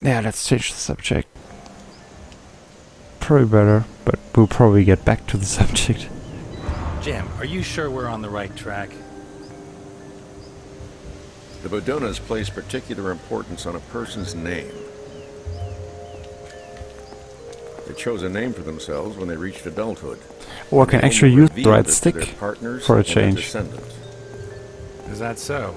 Yeah, let's change the subject. Probably better, but we'll probably get back to the subject. Jim, are you sure we're on the right track? The Bodonas place particular importance on a person's name. They chose a name for themselves when they reached adulthood. Or I and can they actually only use the right revealed it to their stick partners for a and their change. descendants. Is that so?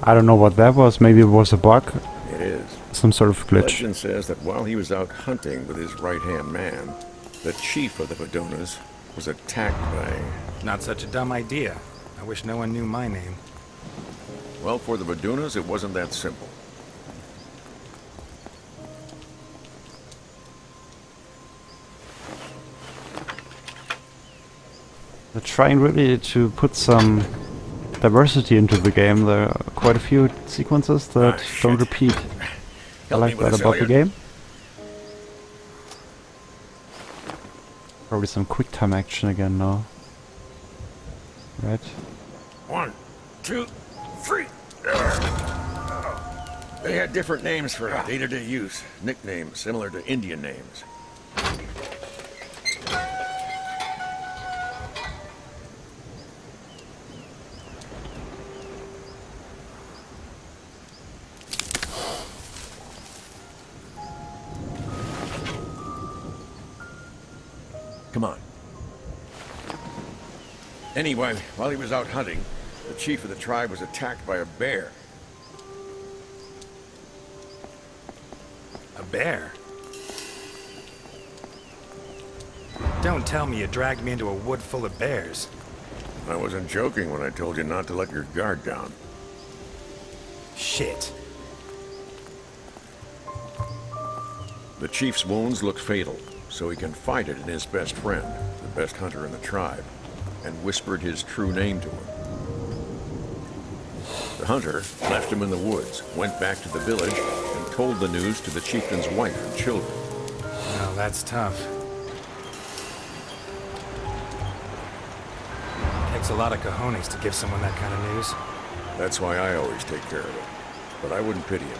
I don't know what that was. Maybe it was a bug. It is. Some sort of glitch. Legend says that while he was out hunting with his right-hand man, the chief of the Bodonas was attacked by... Not such a dumb idea. I wish no one knew my name. Well, for the Bodonas, it wasn't that simple. They're trying really to put some diversity into the game. There are quite a few sequences that don't repeat. I like that about the game. Probably some quick time action again now. Right? 1, 2, 3. They had different names for day-to-day use, nicknames similar to Indian names. Come on. Anyway, while he was out hunting, the chief of the tribe was attacked by a bear. A bear? Don't tell me you dragged me into a wood full of bears. I wasn't joking when I told you not to let your guard down. Shit. The chief's wounds look fatal, so he confided in his best friend, the best hunter in the tribe, and whispered his true name to him. The hunter left him in the woods, went back to the village, and told the news to the chieftain's wife and children. Well, that's tough. Takes a lot of cojones to give someone that kind of news. That's why I always take care of it. But I wouldn't pity him.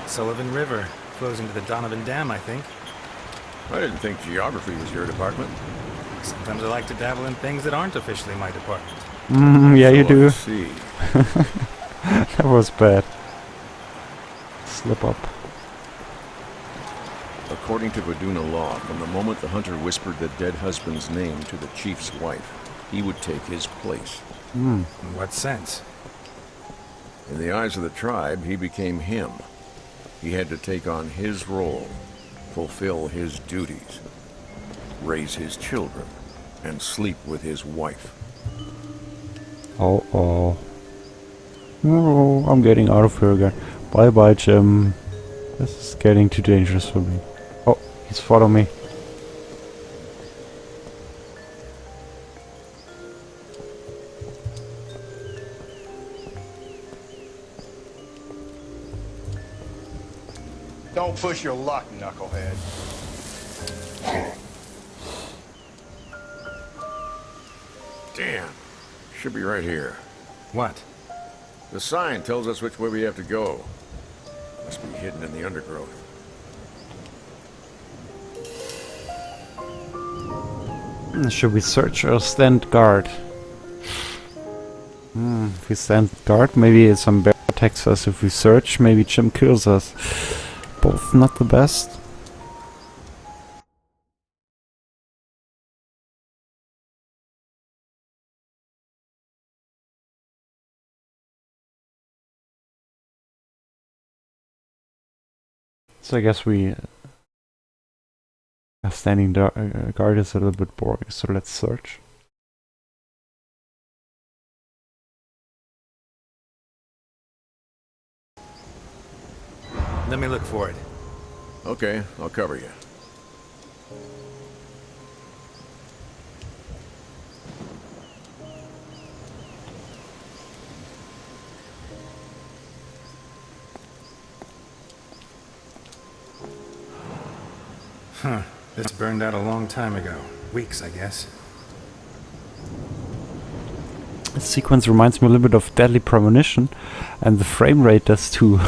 Sullivan River flows into the Donovan Dam, I think. I didn't think geography was your department. Sometimes I like to dabble in things that aren't officially my department. Yeah, you So do. I see. That was bad. Slip up. According to Boduna law, from the moment the hunter whispered the dead husband's name to the chief's wife, he would take his place. In what sense? In the eyes of the tribe, he became him. He had to take on his role, fulfill his duties, raise his children, and sleep with his wife. Oh. Oh, I'm getting out of here again. Bye bye, Jim. This is getting too dangerous for me. Oh, he's following me. Don't push your luck, knucklehead. Damn. Should be right here. What? The sign tells us which way we have to go. Must be hidden in the undergrowth. Should we search or stand guard? If we stand guard, maybe some bear attacks us. If we search, maybe Jim kills us. Both not the best. So I guess we have standing guard is a little bit boring, so let's search. Let me look for it. Okay, I'll cover you. Huh. This burned out a long time ago. Weeks, I guess. This sequence reminds me a little bit of Deadly Premonition, and the frame rate does too,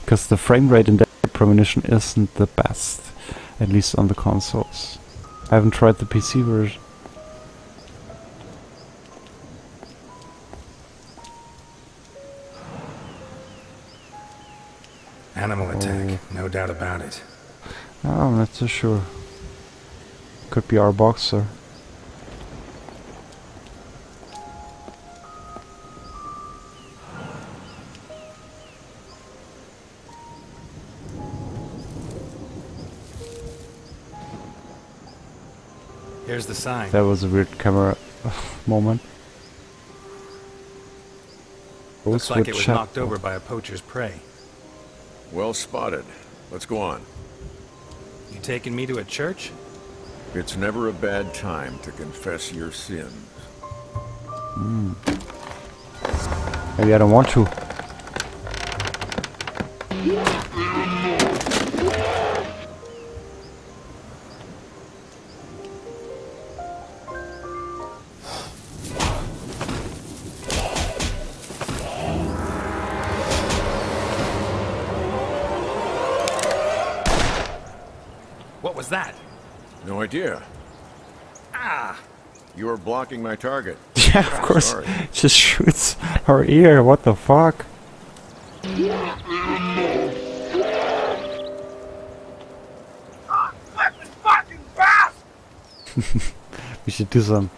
because the frame rate in Deadly Premonition isn't the best, at least on the consoles. I haven't tried the PC version. Animal attack, no doubt about it. Oh, I'm not so sure. Could be our boxer. Here's the sign. That was a weird camera moment. Looks like it was knocked over by a poacher's prey. Well spotted. Let's go on. You taking me to a church? It's never a bad time to confess your sins. Maybe I don't want to. What was that? No idea. Ah! You were blocking my target. Yeah, of course. Sorry. Just shoots her ear. What the fuck? We should do some.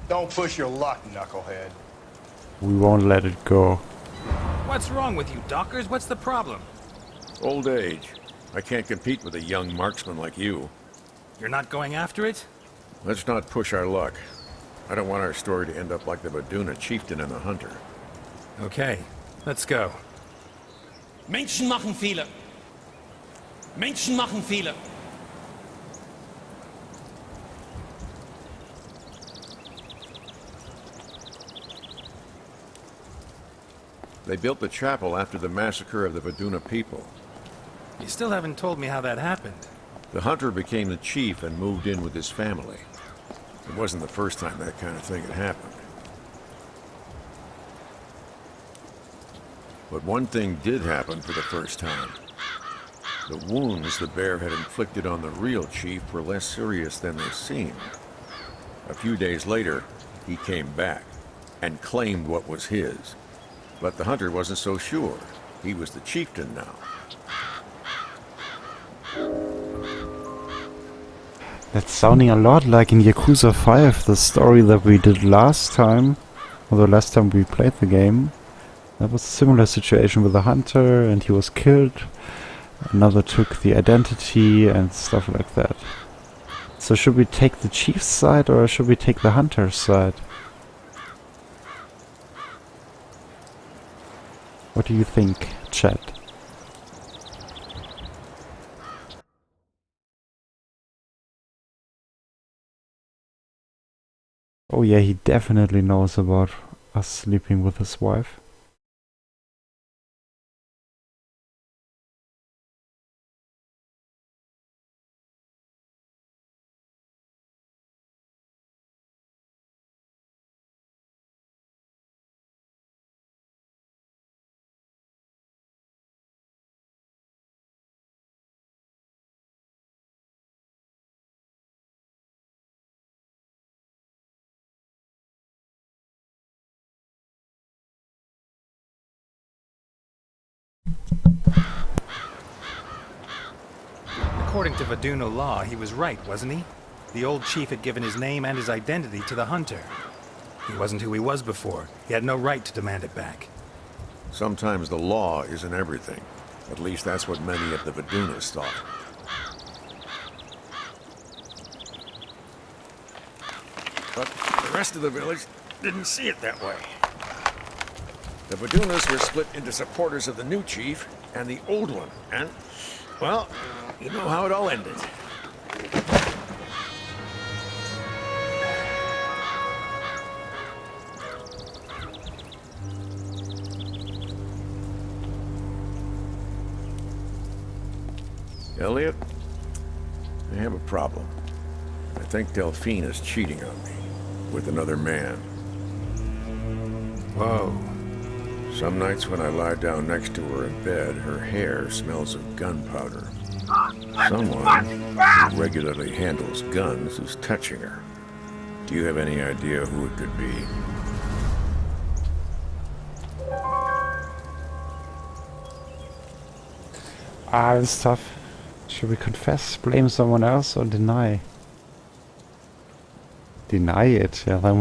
Don't push your luck, knucklehead. We won't let it go. What's wrong with you, Dockers? What's the problem? Old age. I can't compete with a young marksman like you. You're not going after it? Let's not push our luck. I don't want our story to end up like the Vaduna chieftain and the hunter. Okay, let's go. Menschen machen Fehler. Menschen machen Fehler. They built the chapel after the massacre of the Vaduna people. You still haven't told me how that happened. The hunter became the chief and moved in with his family. It wasn't the first time that kind of thing had happened. But one thing did happen for the first time. The wounds the bear had inflicted on the real chief were less serious than they seemed. A few days later, he came back and claimed what was his. But the hunter wasn't so sure. He was the chieftain now. That's sounding a lot like in Yakuza 5, the story that we did last time. Although last time we played the game. That was a similar situation with the hunter and he was killed. Another took the identity and stuff like that. So should we take the chief's side or should we take the hunter's side? What do you think, chat? Oh yeah, he definitely knows about us sleeping with his wife. According to Vaduna law, he was right, wasn't he? The old chief had given his name and his identity to the hunter. He wasn't who he was before. He had no right to demand it back. Sometimes the law isn't everything. At least that's what many of the Vidunas thought. But the rest of the village didn't see it that way. The Vidunas were split into supporters of the new chief and the old one, and, well, you know how it all ended. Elliot, I have a problem. I think Delphine is cheating on me with another man. Whoa. Some nights when I lie down next to her in bed, her hair smells of gunpowder. Someone who regularly handles guns is touching her. Do you have any idea who it could be? It's tough. Should we confess, blame someone else, or deny? Deny it, yeah, then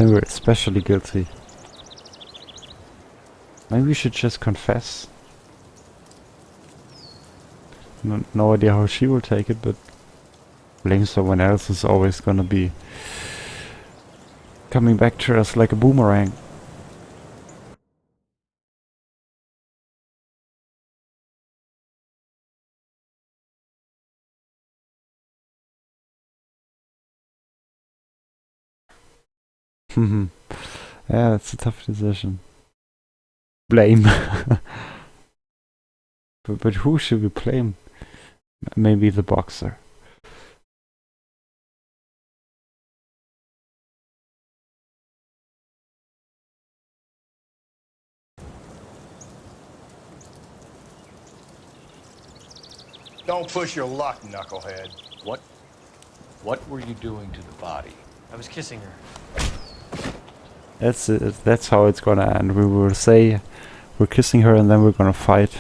we're especially guilty. Maybe we should just confess. No idea how she will take it, but blame someone else is always gonna be coming back to us like a boomerang. Yeah, that's a tough decision. Blame. but who should we blame? Maybe the boxer. Don't push your luck, knucklehead. What were you doing to the body? I was kissing her. That's it. That's how it's gonna end. We will say we're kissing her and then we're gonna fight.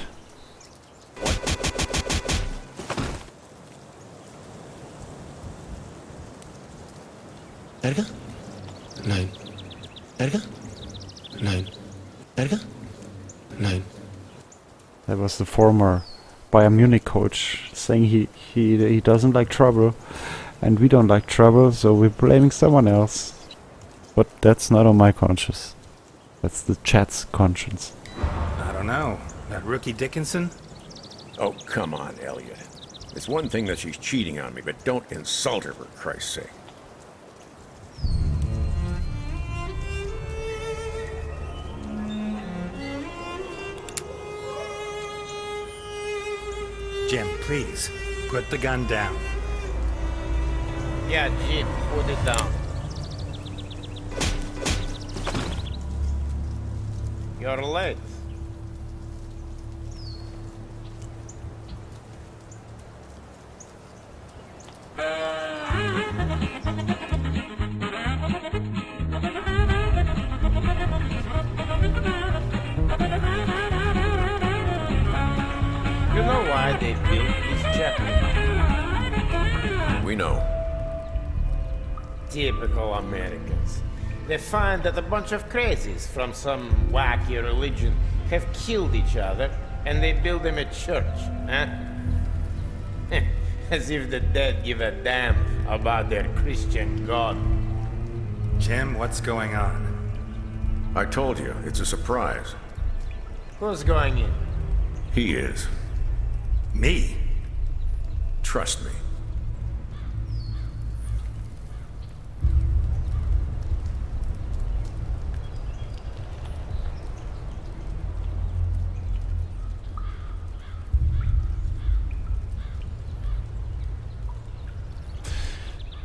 Erga? Nein. Erga? Nein. Erga? Nein. That was the former Bayern Munich coach saying he doesn't like trouble, and we don't like trouble, so we're blaming someone else. But that's not on my conscience. That's the chat's conscience. I don't know. That rookie Dickinson? Oh, come on, Elliot. It's one thing that she's cheating on me, but don't insult her, for Christ's sake. Jim, please, put the gun down. Yeah, Jim, put it down. You're late. You know why they built this chapel? We know. Typical Americans. They find that a bunch of crazies from some wacky religion have killed each other, and they build them a church, huh? As if the dead give a damn about their Christian God. Jim, what's going on? I told you, it's a surprise. Who's going in? He is. Me? Trust me.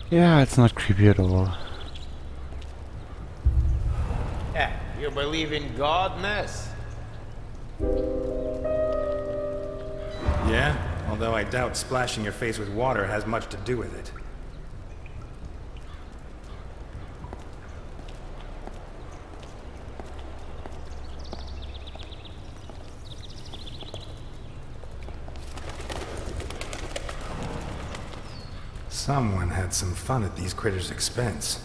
Yeah, it's not creepy at all. Yeah, you believe in God, Ness? Yeah? Although I doubt splashing your face with water has much to do with it. Someone had some fun at these critters' expense.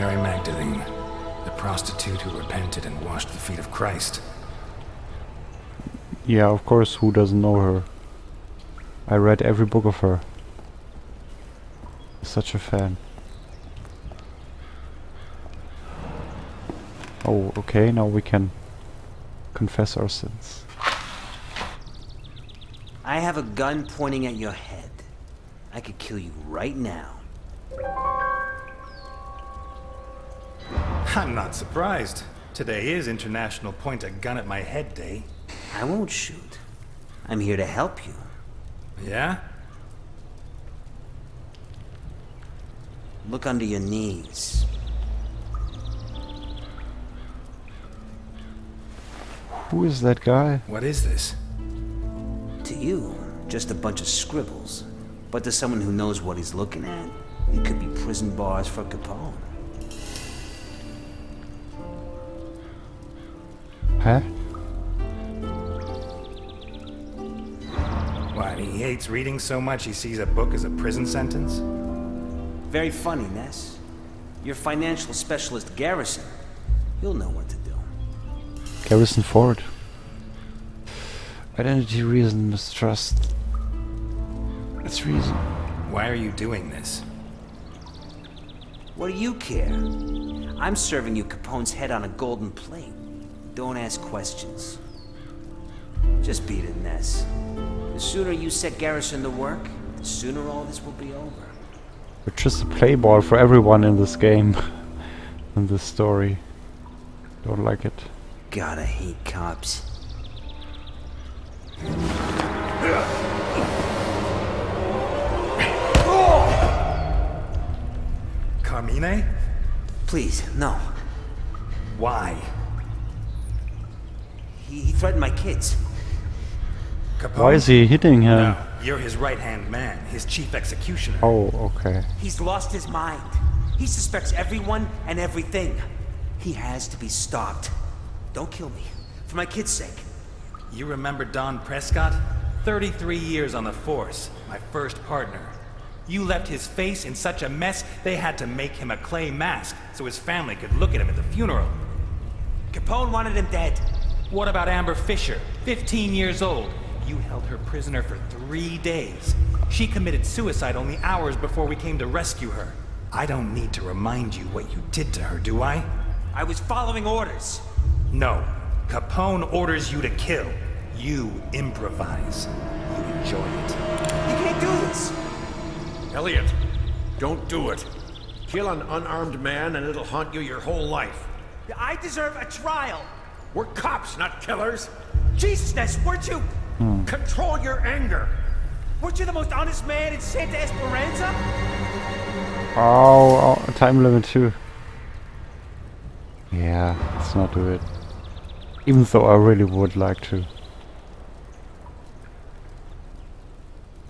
Mary Magdalene, the prostitute who repented and washed the feet of Christ. Yeah, of course, who doesn't know her? I read every book of her. Such a fan. Oh, okay, now we can confess our sins. I have a gun pointing at your head. I could kill you right now. I'm not surprised. Today is International Point a Gun at My Head Day. I won't shoot. I'm here to help you. Yeah? Look under your knees. Who is that guy? What is this? To you, just a bunch of scribbles. But to someone who knows what he's looking at, it could be prison bars for Capone. Huh? What, he hates reading so much he sees a book as a prison sentence? Very funny, Ness. Your financial specialist, Garrison. He'll know what to do. Garrison Ford. Identity, reason, mistrust. That's reason. Why are you doing this? What do you care? I'm serving you Capone's head on a golden plate. Don't ask questions. Just beat it, Ness. The sooner you set Garrison to work, the sooner all this will be over. You're just a play ball for everyone in this game. In this story. Don't like it. Gotta hate cops. Carmine? Please, no. Why? He threatened my kids. Capone? Why is he hitting him? No, you're his right-hand man, his chief executioner. Oh, okay. He's lost his mind. He suspects everyone and everything. He has to be stopped. Don't kill me. For my kids' sake. You remember Don Prescott? 33 years on the force, my first partner. You left his face in such a mess, they had to make him a clay mask so his family could look at him at the funeral. Capone wanted him dead. What about Amber Fisher, 15 years old? You held her prisoner for 3 days. She committed suicide only hours before we came to rescue her. I don't need to remind you what you did to her, do I? I was following orders. No. Capone orders you to kill. You improvise. You enjoy it. You can't do this. Elliot, don't do it. Kill an unarmed man and it'll haunt you your whole life. I deserve a trial. We're cops, not killers. Jesus, Ness, weren't you? Control your anger. Weren't you the most honest man in Santa Esperanza? Oh, time limit too. Yeah, let's not do it. Even though I really would like to.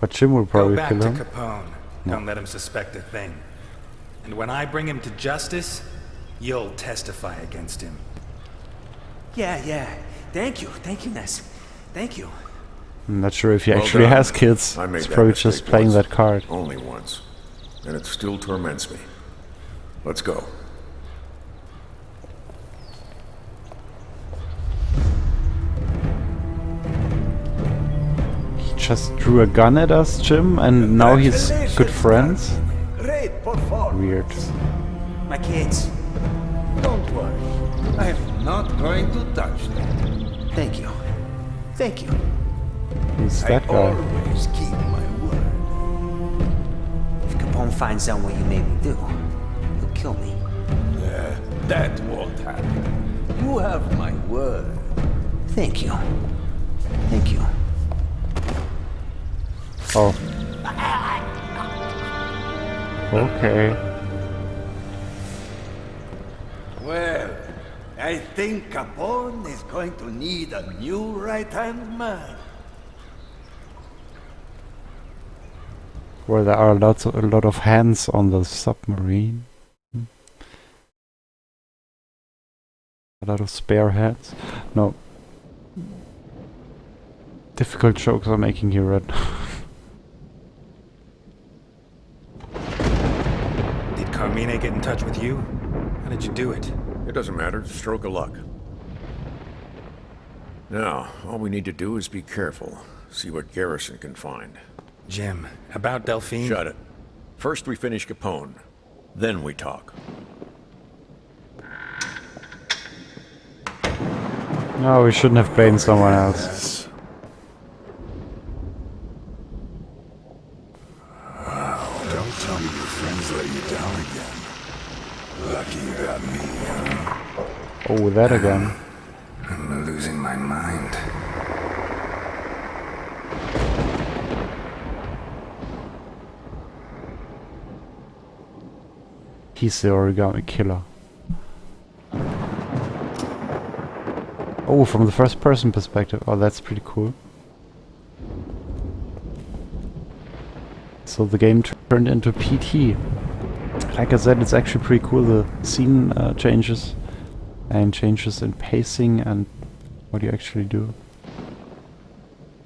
But Jim will Go probably back kill to him. Capone. Don't let him suspect a thing. And when I bring him to justice, you'll testify against him. Yeah. Thank you, Ness. Thank you. I'm not sure if he Well actually done. has kids. I made He's that probably mistake just playing once. that card. Only once. And it still torments me. Let's go. He just drew a gun at us, Jim, and now he's good friends? Great performance. Weird. My kids. Don't worry. I'm not going to touch them. Thank you. Thank you. Who's I that guy? always keep my word. If Capone finds out what you made me do, he'll kill me. That won't happen. You have my word. Thank you. Thank you. Oh. Okay. Well, I think Capone is going to need a new right-hand man. Where there are a lot of hands on the submarine. A lot of spare hands. No. Difficult jokes are making you red. Did Carmine get in touch with you? How did you do it? It doesn't matter. Stroke of luck. Now, all we need to do is be careful. See what Garrison can find. Jim, about Delphine? Shut it. First we finish Capone. Then we talk. No, we shouldn't have blamed someone else. Wow, don't tell me your friends let you down again. Lucky you got me, huh? Oh, that again. I'm losing my mind. He's the origami killer. Oh, from the first person perspective. Oh, that's pretty cool. So the game turned into PT. Like I said, it's actually pretty cool, the scene changes and changes in pacing and what you actually do.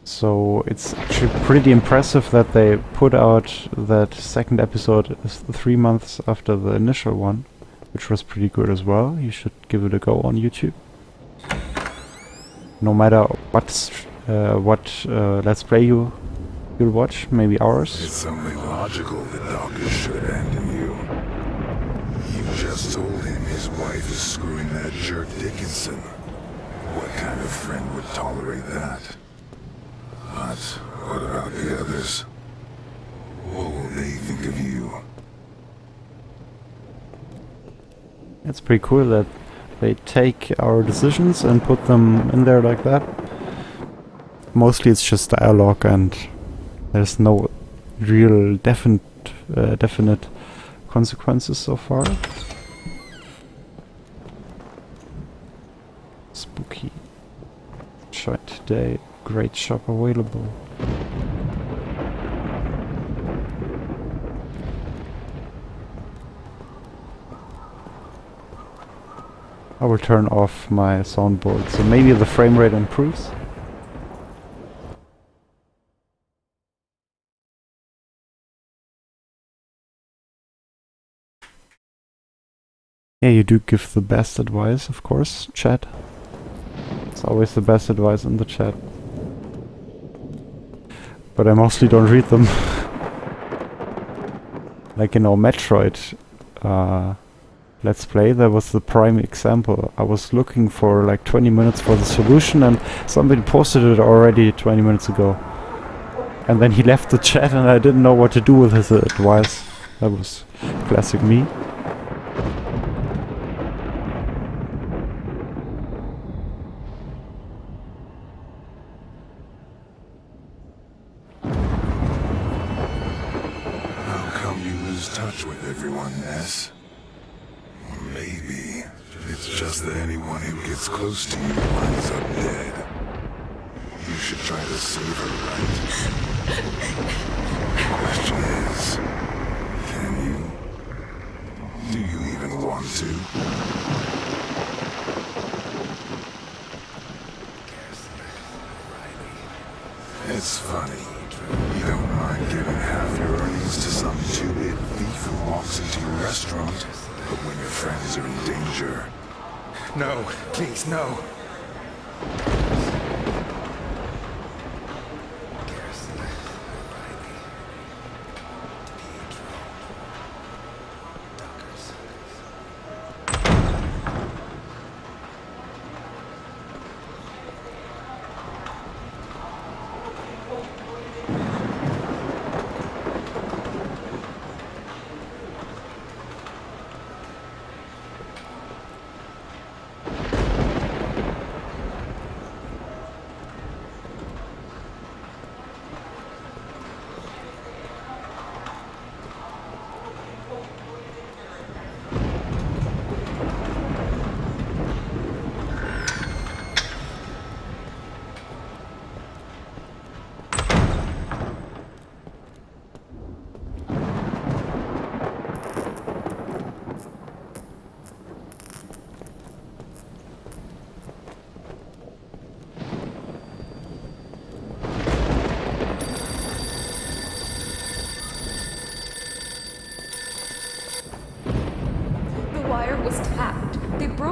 So it's actually pretty impressive that they put out that second episode 3 months after the initial one, which was pretty good as well. You should give it a go on YouTube. No matter what Let's Play you'll watch, maybe ours. It's only logical that Dawkins should abandon you. You just told him his wife is screwing that jerk Dickinson. What kind of friend would tolerate that? But what about the others? What will they think of you? It's pretty cool that they take our decisions and put them in there like that. Mostly it's just dialogue and there's no real definite consequences so far. Spooky. Try today. Great shop available. I will turn off my soundboard, so maybe the frame rate improves. Yeah, you do give the best advice, of course, chat. It's always the best advice in the chat. But I mostly don't read them. Like in our Metroid Let's Play, there was the prime example. I was looking for like 20 minutes for the solution and somebody posted it already 20 minutes ago. And then he left the chat and I didn't know what to do with his advice. That was classic me. Touch with everyone, Ness. Maybe it's just that anyone who gets close to you winds up dead. You should try to save her, right? The question is, can you? Do you even want to? It's funny. You don't mind giving half your earnings to some two-bit thief who walks into your restaurant, but when your friends are in danger... No, please, no.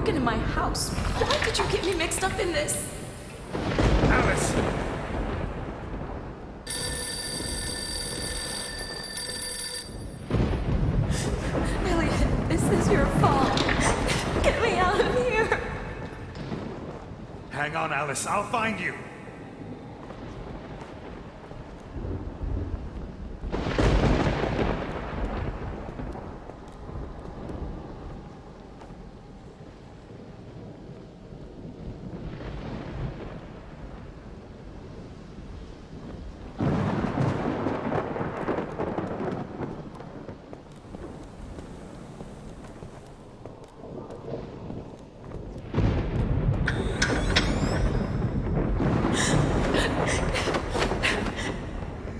broken in my house. Why did you get me mixed up in this? Alice! Elliot, this is your fault. Get me out of here. Hang on, Alice. I'll find you.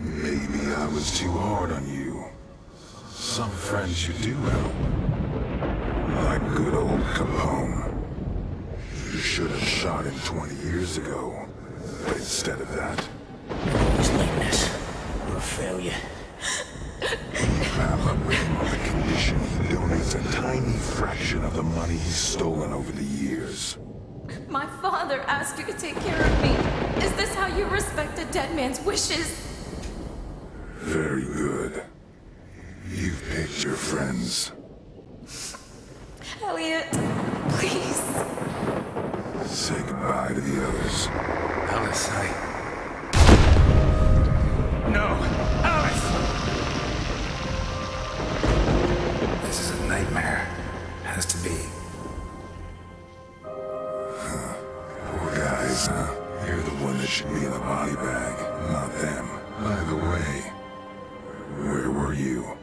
Maybe I was too hard on you. Some friends you do help. Like good old Capone. You should have shot him 20 years ago. But instead of that, Always like this. We're a failure. wrap up with him on the condition he donates a tiny fraction of the money he's stolen over the years. My father asked you to take care of me. Is this how you respect a dead man's wishes? Very good. You've picked your friends. Elliot, please. Say goodbye to the others. Alice, No! Alice! This is a nightmare. Has to be. Poor guys, huh? You're the one that should be in the body bag, not them. By the way, where were you?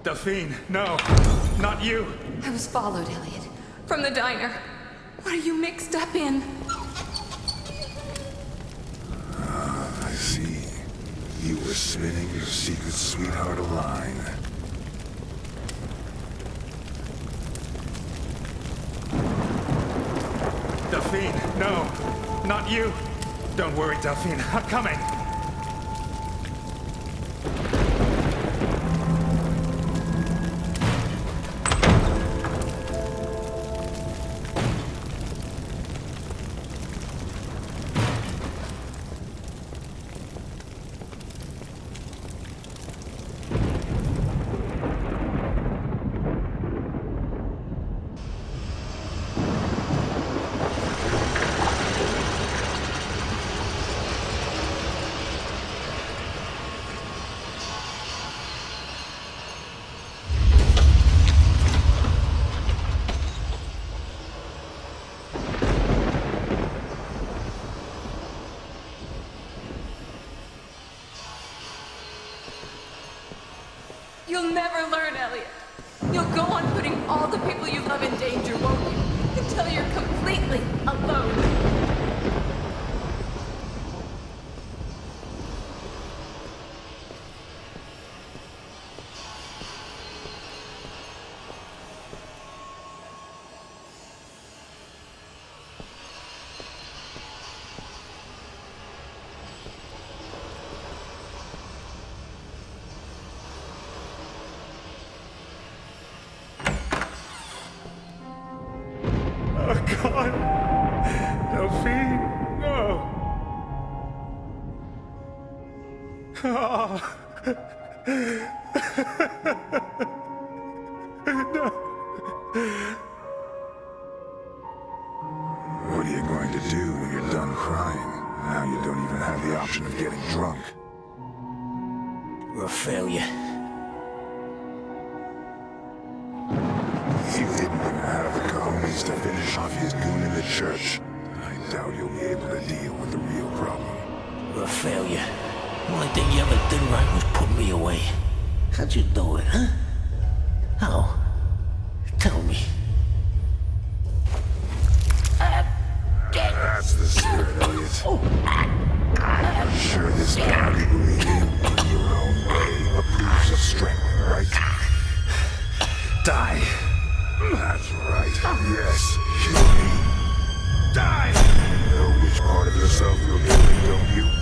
Delphine, no! Not you! I was followed, Elliot. From the diner. What are you mixed up in? I see. You were spinning your secret sweetheart a line. Delphine, no! Not you! Don't worry, Delphine. I'm coming! You'll never learn, Elliot. You'll go on putting all the people you love in danger, won't you? Until you're completely alone. Oh, God! Delphine, no! Oh. What are you going to do when you're done crying? Now you don't even have the option of getting drunk. We're a failure. You didn't even have the cojones to finish off his goon in the church. doubt you'll be able to deal with the real problem. You're a failure. The only thing you ever did right was put me away. How'd you do it, huh? How? Tell me. That's the spirit, Elliot. I'm sure this power you believe in your own way approves of strength, right? Die. That's right. Yes, kill me. Die! You know which part of yourself you're killing, don't you?